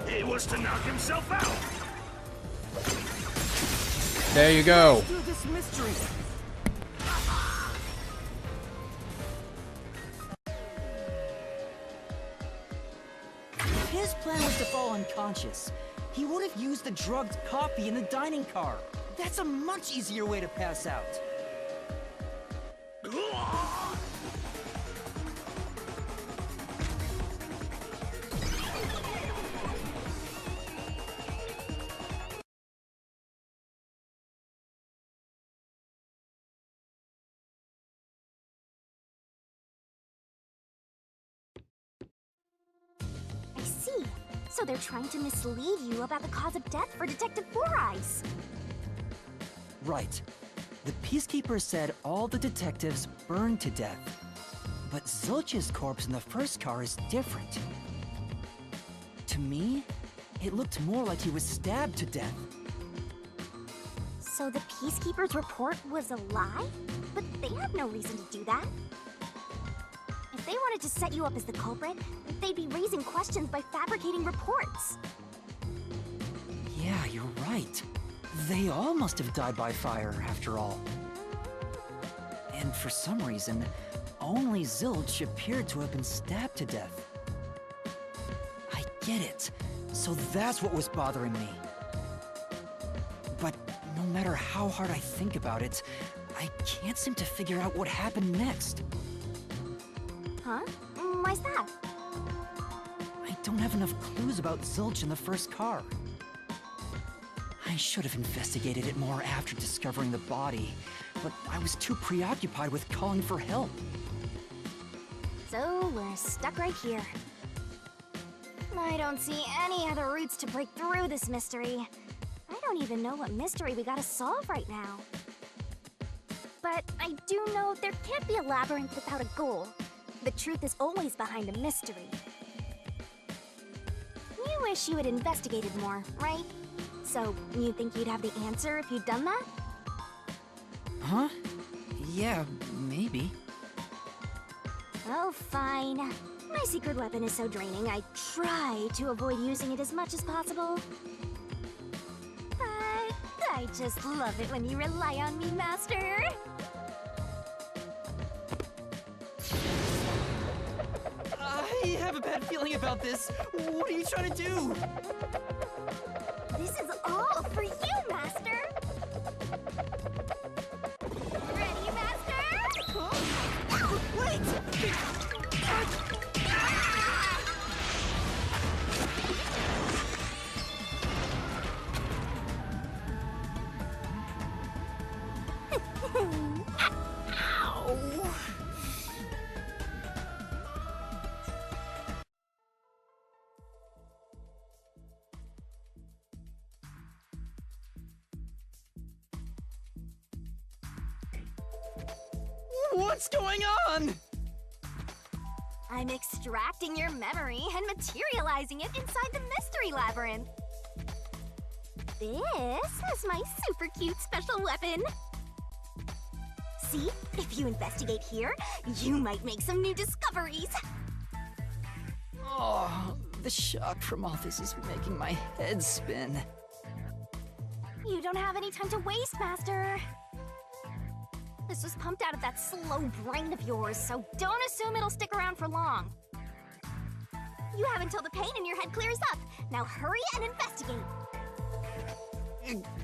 it was to knock himself out. There you go. Through this mystery. If his plan was to fall unconscious, he would have used the drugged coffee in the dining car. That's a much easier way to pass out. see. So they're trying to mislead you about the cause of death for Detective Four Eyes. Right. The Peacekeeper said all the detectives burned to death. But Zilch's corpse in the first car is different. To me, it looked more like he was stabbed to death. So the Peacekeeper's report was a lie? But they have no reason to do that. If they wanted to set you up as the culprit, they'd be raising questions by fabricating reports. Yeah, you're right. They all must have died by fire, after all. And for some reason, only Zilch appeared to have been stabbed to death. I get it. So that's what was bothering me. But no matter how hard I think about it, I can't seem to figure out what happened next. Huh? Why's that? I don't have enough clues about Zilch in the first car. I should have investigated it more after discovering the body, but I was too preoccupied with calling for help. So we're stuck right here. I don't see any other routes to break through this mystery. I don't even know what mystery we gotta solve right now. But I do know there can't be a labyrinth without a goal. The truth is always behind a mystery. You wish you had investigated more, right? So, you think you'd have the answer if you'd done that? Huh? Yeah, maybe. Oh, fine. My secret weapon is so draining, I try to avoid using it as much as possible. But I just love it when you rely on me, Master. I have a bad feeling about this. What are you trying to do? This is all for you, Master! Ready, Master? Huh? Wait! What's going on? I'm extracting your memory and materializing it inside the mystery labyrinth. This is my super cute special weapon. See, if you investigate here, you might make some new discoveries. Oh, the shock from all this is making my head spin. You don't have any time to waste, Master. This was pumped out of that slow brain of yours, so don't assume it'll stick around for long. You have until the pain in your head clears up. Now hurry and investigate.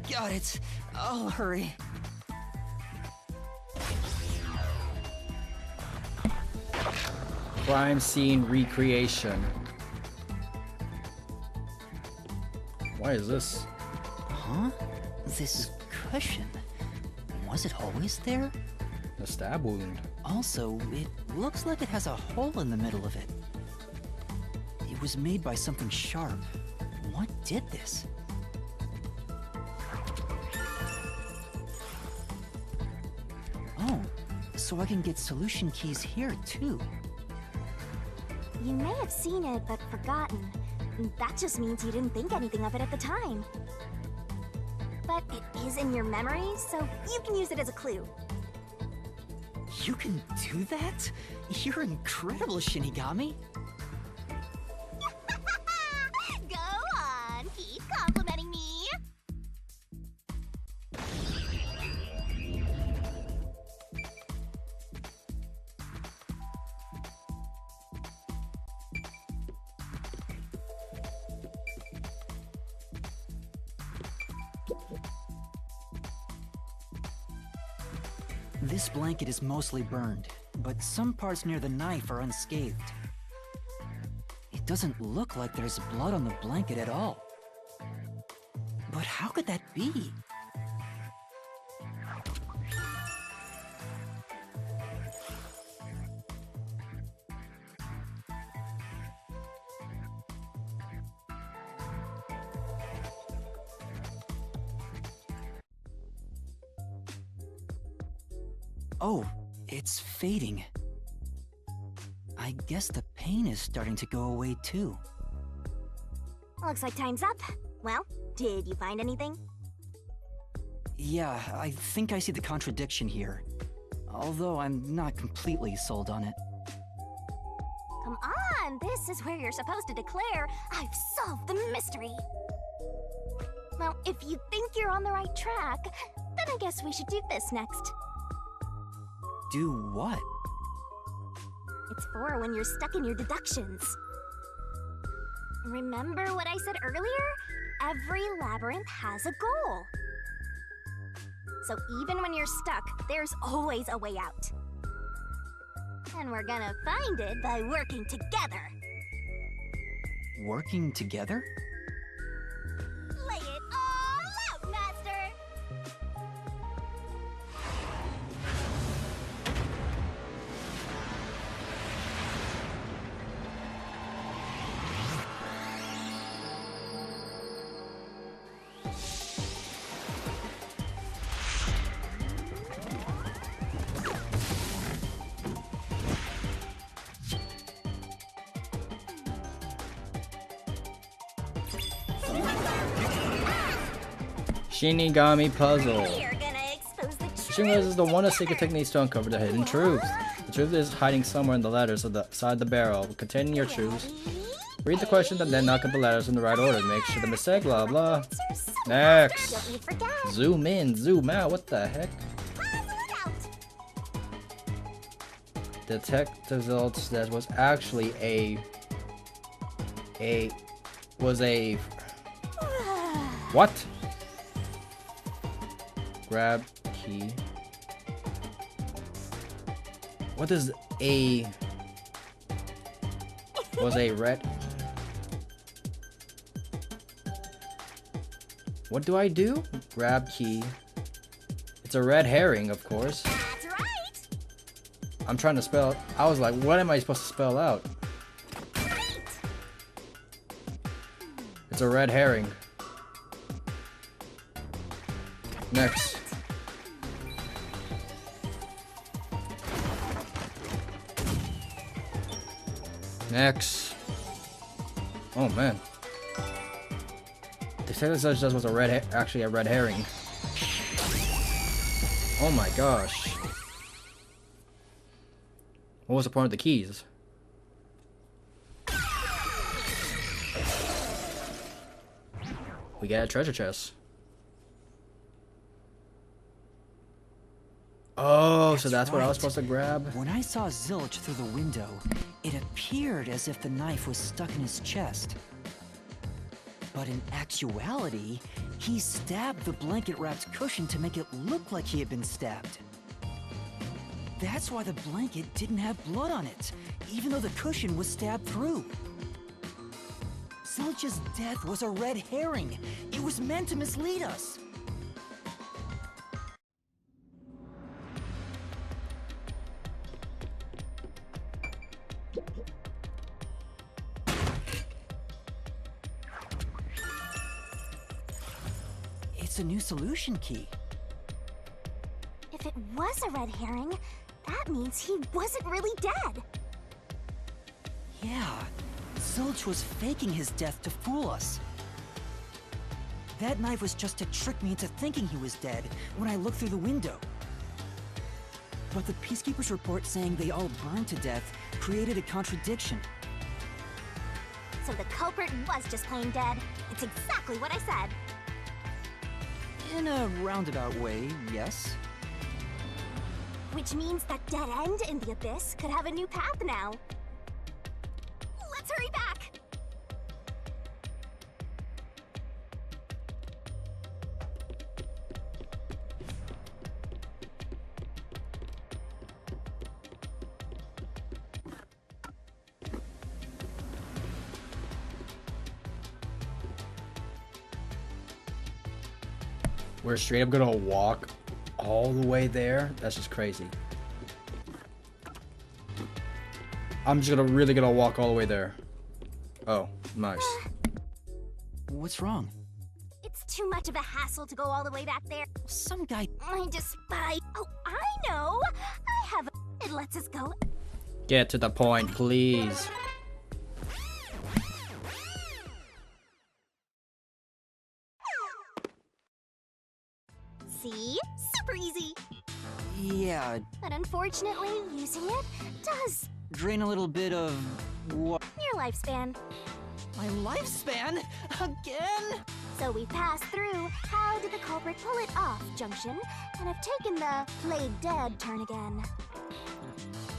Got it. I'll hurry. Crime scene recreation. Why is this? Huh? This cushion. Was it always there? A stab wound. Also, it looks like it has a hole in the middle of it. It was made by something sharp. What did this? Oh, so I can get solution keys here too. You may have seen it, but forgotten. That just means you didn't think anything of it at the time. But it is in your memory, so you can use it as a clue. You can do that? You're incredible, Shinigami. Go on, keep complimenting me. This blanket is mostly burned, but some parts near the knife are unscathed. It doesn't look like there's blood on the blanket at all. But how could that be? Oh, it's fading. I guess the pain is starting to go away too. Looks like time's up. Well, did you find anything? Yeah, I think I see the contradiction here. Although I'm not completely sold on it. Come on, this is where you're supposed to declare, I've solved the mystery. Well, if you think you're on the right track, then I guess we should do this next. Do what? It's for when you're stuck in your deductions. Remember what I said earlier? Every labyrinth has a goal. So even when you're stuck, there's always a way out. And we're gonna find it by working together. Working together? Lay it all out, Master! Shinigami puzzle. We're gonna expose the truth. Shinigami is the one of secret techniques to uncover the hidden truths. The truth is hiding somewhere in the letters of the side of the barrel containing your truths. Read the question and then knock up the letters in the right order. Make sure the mistake, blah blah. Next. Don't you forget. Zoom in, zoom out. What the heck? Puzzle it out. Detect the results. That was actually what? Grab key. What is was a red? What do I do? Grab key. It's a red herring, of course. That's right. I'm trying to spell. I was like, what am I supposed to spell out? Right. It's a red herring. Next. Next. Oh man. The technical such was a actually a red herring. Oh my gosh. What was the point of the keys? We got a treasure chest. Oh, so that's what I was supposed to grab? When I saw Zilch through the window, it appeared as if the knife was stuck in his chest. But in actuality, he stabbed the blanket-wrapped cushion to make it look like he had been stabbed. That's why the blanket didn't have blood on it, even though the cushion was stabbed through. Zilch's death was a red herring. It was meant to mislead us. It's a new solution key. If it was a red herring, that means he wasn't really dead. Yeah, Zilch was faking his death to fool us. That knife was just to trick me into thinking he was dead when I looked through the window. But the Peacekeeper's report saying they all burned to death created a contradiction. So the culprit was just plain dead. It's exactly what I said. In a roundabout way, yes. Which means that dead end in the abyss could have a new path now. Let's hurry back! We're straight up gonna walk all the way there? That's just crazy. I'm just really gonna walk all the way there. Oh, nice. What's wrong? It's too much of a hassle to go all the way back there. Some guy... I despise... Oh, I know! it lets us go. Get to the point, please. See? Super easy. Yeah, But unfortunately, using it does drain a little bit of what? your lifespan. My lifespan? Again? So we passed through how did the culprit pull it off junction and have taken the played dead turn again.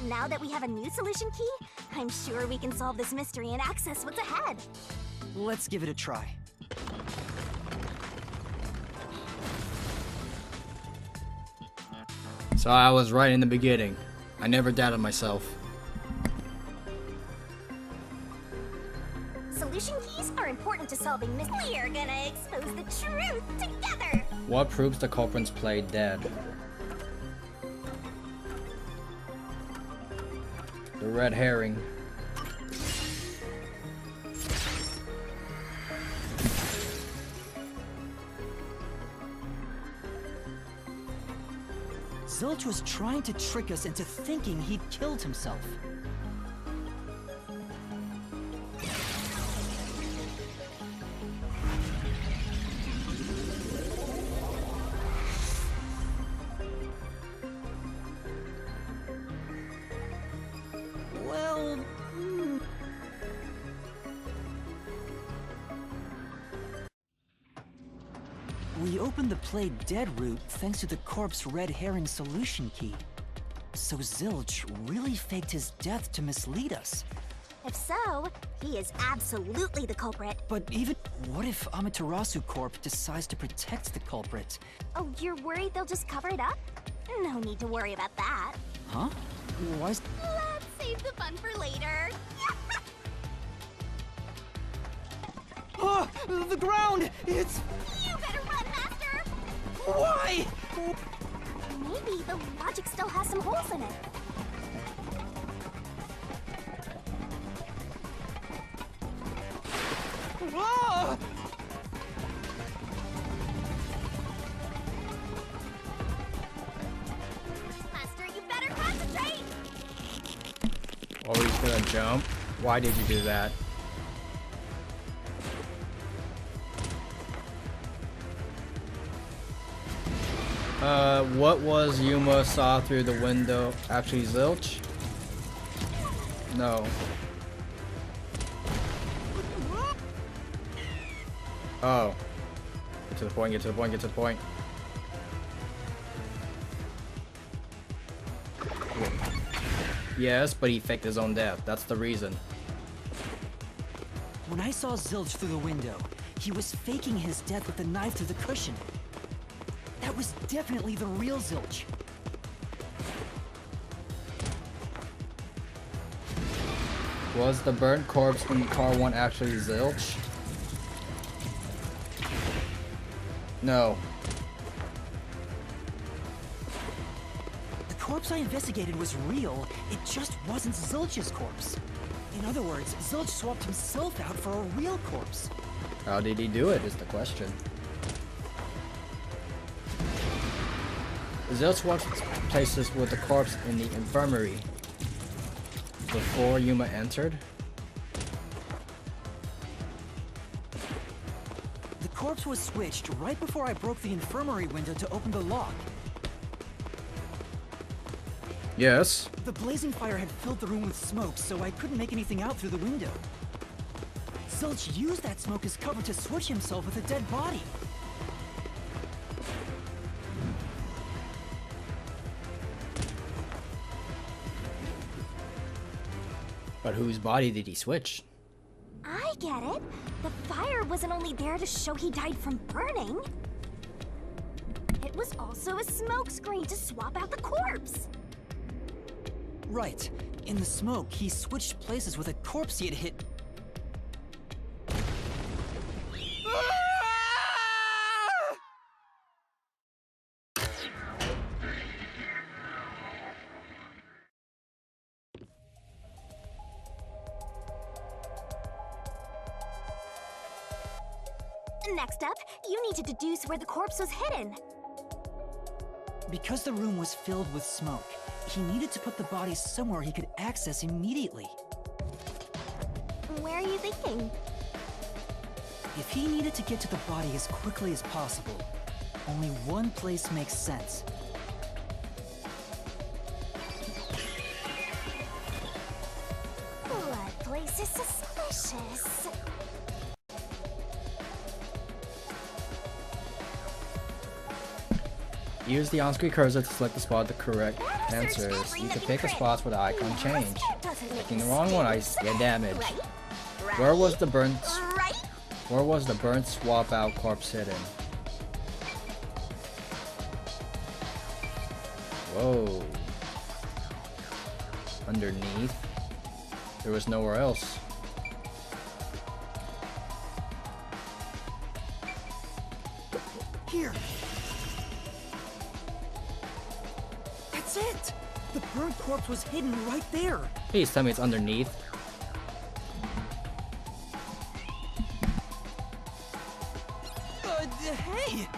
Now that we have a new solution key, I'm sure we can solve this mystery and access what's ahead. Let's give it a try. So I was right in the beginning. I never doubted myself. Solution keys are important to solving mysteries. We're gonna expose the truth together! What proves the culprit's played dead? The red herring. Zilch was trying to trick us into thinking he'd killed himself. Well, we opened the played dead route thanks to the corpse red herring solution key. So Zilch really faked his death to mislead us. If so, he is absolutely the culprit. But even what if Amaterasu Corp decides to protect the culprit? Oh, you're worried they'll just cover it up? No need to worry about that. Huh? Why's... Let's save the fun for later. Oh, the ground! It's... You better run, Master! Why? Maybe the logic still has some holes in it. Ah! Master, you better concentrate! Oh, he's gonna jump? Why did you do that? What was Yuma saw through the window? Actually, Zilch? No. Oh. Get to the point, get to the point, get to the point. Yes, but he faked his own death. That's the reason. When I saw Zilch through the window, he was faking his death with the knife through the cushion. That was definitely the real Zilch. Was the burnt corpse in car 1 actually Zilch? No. The corpse I investigated was real, it just wasn't Zilch's corpse. In other words, Zilch swapped himself out for a real corpse. How did he do it is the question. Zilch swapped places with the corpse in the infirmary before Yuma entered. The corpse was switched right before I broke the infirmary window to open the lock. Yes. The blazing fire had filled the room with smoke, so I couldn't make anything out through the window. Zilch used that smoke as cover to switch himself with a dead body. But whose body did he switch? I get it. The fire wasn't only there to show he died from burning. It was also a smoke screen to swap out the corpse. Right. In the smoke, he switched places with a corpse he had hit. Next up, you need to deduce where the corpse was hidden. Because the room was filled with smoke, he needed to put the body somewhere he could access immediately. Where are you thinking? If he needed to get to the body as quickly as possible, only one place makes sense. That place is suspicious. Use the on-screen cursor to select the spot the correct answers. You can pick a spot where the icon change. Picking the wrong one, I get damaged. Where was the burnt swap out corpse hidden? Whoa. Underneath. There was nowhere else. Here. That's it! The burnt corpse was hidden right there. Please tell me it's underneath. Hey!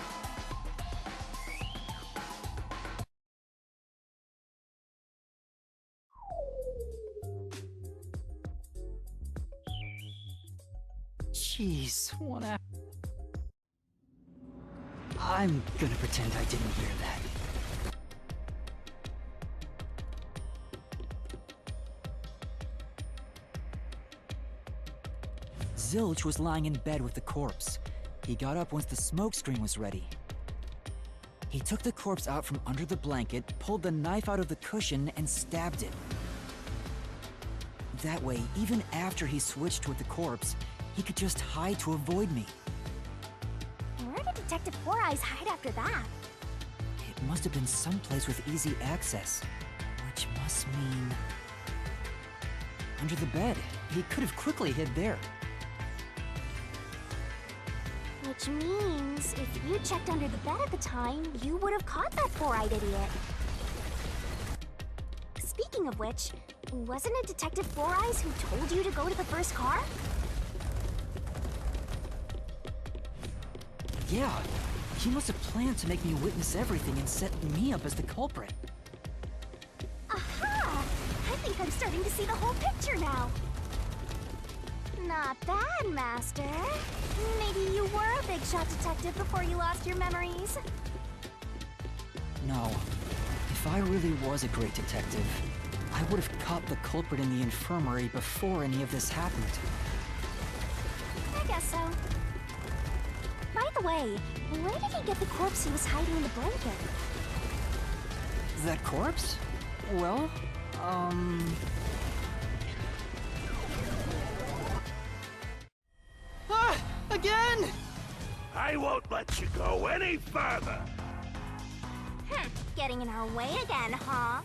Jeez, what a... I'm gonna pretend I didn't hear that. Zilch was lying in bed with the corpse. He got up once the smoke screen was ready. He took the corpse out from under the blanket, pulled the knife out of the cushion, and stabbed it. That way, even after he switched with the corpse, he could just hide to avoid me. Where did Detective Four Eyes hide after that? It must have been someplace with easy access, which must mean... under the bed. He could have quickly hid there. Which means, if you checked under the bed at the time, you would have caught that four-eyed idiot. Speaking of which, wasn't it Detective Four Eyes who told you to go to the first car? Yeah, he must have planned to make me witness everything and set me up as the culprit. Aha! I think I'm starting to see the whole picture now. Not bad, Master. Maybe you were a big shot detective before you lost your memories. No. If I really was a great detective, I would have caught the culprit in the infirmary before any of this happened. I guess so. By the way, where did he get the corpse he was hiding in the blanket? That corpse? Well, Ah! Again! I won't let you go any further. Getting in our way again, huh?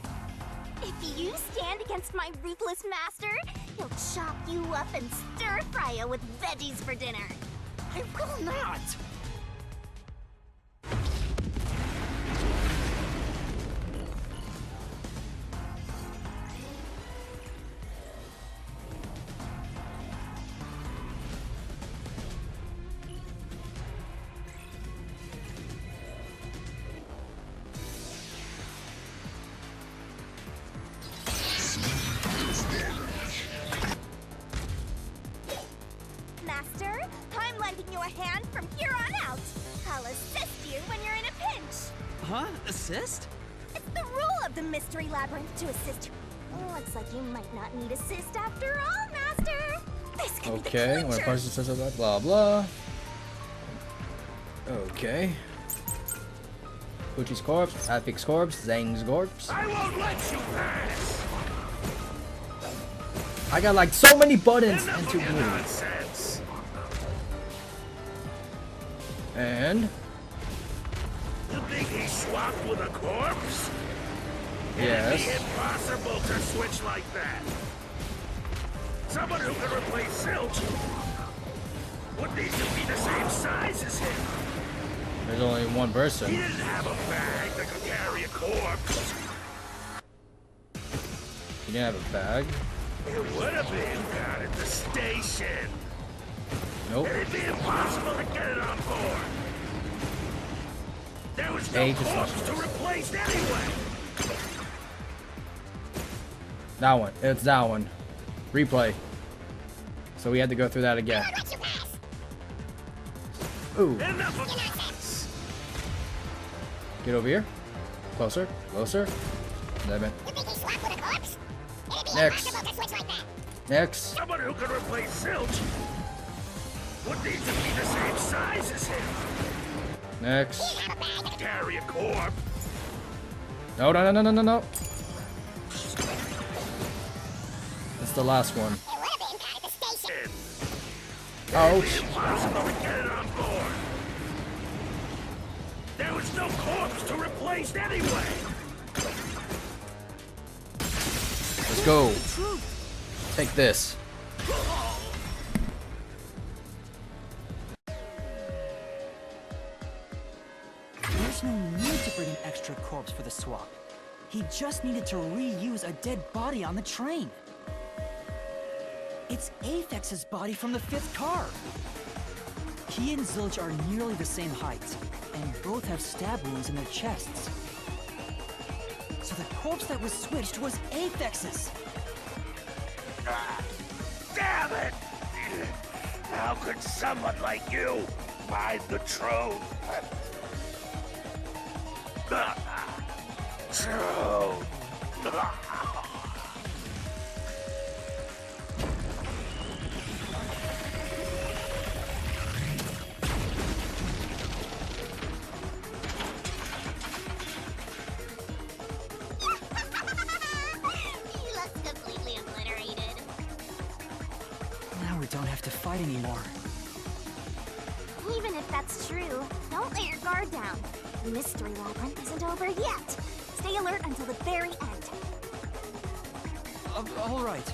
If you stand against my ruthless master, he'll chop you up and stir-fry you with veggies for dinner. I will not! Master, I'm lending you a hand from here on out. I'll assist you when you're in a pinch. Huh? Assist? It's the rule of the Mystery Labyrinth to assist you. Looks like you might not need assist after all, Master. This could be the Okay, when a clincher. person says that, blah blah. Okay. Pucci's corpse, Apic's corpse, Zhang's corpse. I won't let you pass. I got like so many buttons and Enough too of your many. nonsense. And You think he's swapped with a corpse? yes. It'd be impossible to switch like that. Someone who can replace Zilch would need to be the same size as him. There's only one He person. didn't have a bag that could carry a corpse. He didn't have a bag. It would have been down at the station. Nope. It'd be impossible to get it on board. There was no Hey, just corpse watch to this. replace anyway. That one. It's that one. Replay. So we had to go through that again. Ooh. Enough of this. Get over here. Closer. Closer. Damn it. Next. Next. Someone who can replace Silch would need to be the same size as him. Next. Carry a corpse. No, no, no, no, no, no. It's the last one. Ouch. Impossible to get it on board. There was no corpse to replace anyway. Let's go. Take this. There's no need to bring an extra corpse for the swap. He just needed to reuse a dead body on the train. It's Aphex's body from the 5th car. He and Zilch are nearly the same height, and both have stab wounds in their chests. So the corpse that was switched was Aphex's. Damn it! How could someone like you find the truth? Truth. He looks completely obliterated. Now we don't have to fight anymore. Even if that's true, don't let your guard down. The mystery labyrinth isn't over yet. Stay alert until the very end. All right.